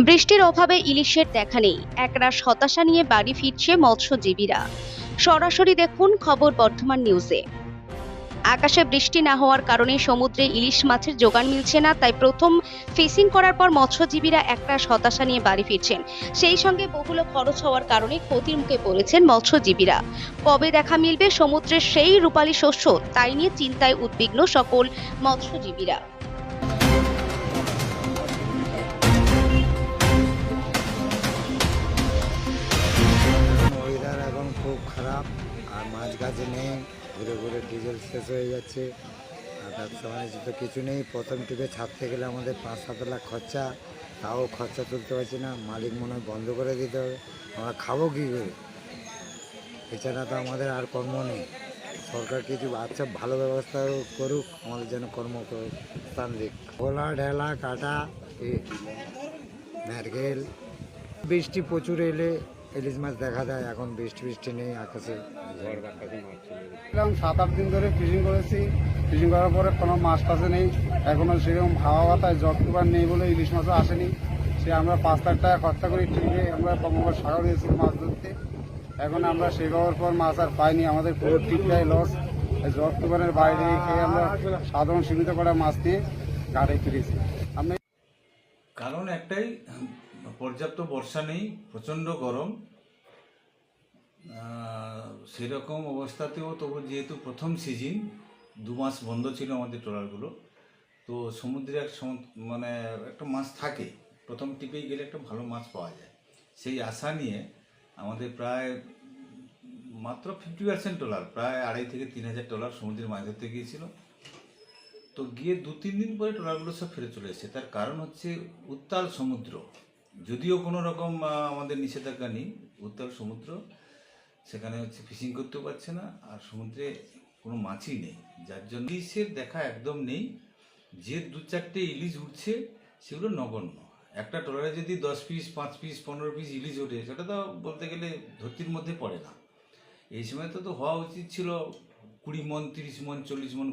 বৃষ্টির অভাবে ইলিশের দেখা নেই, একরাশ হতাশা নিয়ে বাড়ি ফিরছে মৎস্যজীবীরা। সরাসরি দেখুন খবর বর্ধমান নিউজে। আকাশে বৃষ্টি না হওয়ার কারণে সমুদ্রে ইলিশ মাছের জোগান মিলছে না, তাই প্রথম ফিশিং করার পর মৎস্যজীবীরা একরাশ হতাশা নিয়ে বাড়ি ফিরছেন। সেই সঙ্গে বহুল খরচ হওয়ার কারণে ক্ষতির মুখে পড়েছেন মৎস্যজীবীরা। কবে দেখা মিলবে সমুদ্রের সেই রূপালী শস্য, তাই নিয়ে চিন্তায় উদ্বিগ্ন সকল মৎস্যজীবীরা। ওয়েদার এখন খুব খারাপ, আর মাছ গাছ নেই, ঘুরে ঘুরে ডিজেল শেষ হয়ে যাচ্ছে, আর ব্যবসা বাণিজ্য তো কিছু নেই। প্রথম টিপে ছাড়তে গেলে আমাদের 5-7 লাখ খরচা, তাও খরচা তুলতে পারছি না। মালিক মনে হয় বন্ধ করে দিতে হবে, আমরা খাবো কী করে? এছাড়া তো আমাদের আর কর্ম নেই। সরকার কিছু আচ্ছা ভালো ব্যবস্থা করুক, আমাদের যেন কর্মস্থান দিক। খোলা ঢেলা কাটা নারকেল, বৃষ্টি প্রচুর এলে ইলিশ মাছ দেখা যায়। এখন বৃষ্টি নেই, আকাশে 7-8 দিন ধরে ফিশিং করেছি। ফিশিং করার পরে কোনো মাছ টাছে নেই, এখনো সেরকম হাওয়া বাতায় জটকুবার নেই বলে ইলিশ মাছও আসেনি। সে আমরা 5 লাখ টাকা খরচা করি ট্রিপে, আমরা বঙ্গোপসাগর গেছি মাছ ধরতে। এখন আমরা সেই খবর পর মাছ আর পাইনি, আমাদের পুরো ট্রিপটাই লস। জটকুবারের বাইরে খেয়ে আমরা সাধারণ সীমিত করা মাছ নিয়ে ঘাটে ফিরেছি। আমরা কারণ একটাই, পর্যাপ্ত বর্ষা নেই, প্রচণ্ড গরম। সেরকম অবস্থাতেও তবু যেহেতু প্রথম সিজন, 2 মাস বন্ধ ছিল আমাদের ট্রলারগুলো, তো সমুদ্রে মানে একটা মাছ থাকে, প্রথম টিপেই গেলে একটা ভালো মাছ পাওয়া যায়, সেই আশা নিয়ে আমাদের প্রায় মাত্র 50% ট্রলার, প্রায় 2,500 থেকে 3,000 ট্রলার সমুদ্রে মাছ ধরতে গিয়েছিল। তো গিয়ে 2-3 দিন পরে ট্রলারগুলো সব ফিরে চলে এসেছে। তার কারণ হচ্ছে উত্তাল সমুদ্র। যদিও কোনো রকম আমাদের নিষেধাজ্ঞা নেই, উত্তাল সমুদ্র, সেখানে হচ্ছে ফিশিং করতেও পারছে না, আর সমুদ্রে কোনো মাছই নেই, যার জন্য ইলিশের দেখা একদম নেই। যে 2-4টে ইলিশ উঠছে সেগুলো নগণ্য। একটা ট্রলারে যদি 10 পিস, 5 পিস, 15 পিস ইলিশ ওঠে, সেটা তো বলতে গেলে ধরতির মধ্যে পড়ে না। এই সময় তো হওয়া উচিত ছিল 20 মন, 30 মন, 40 মন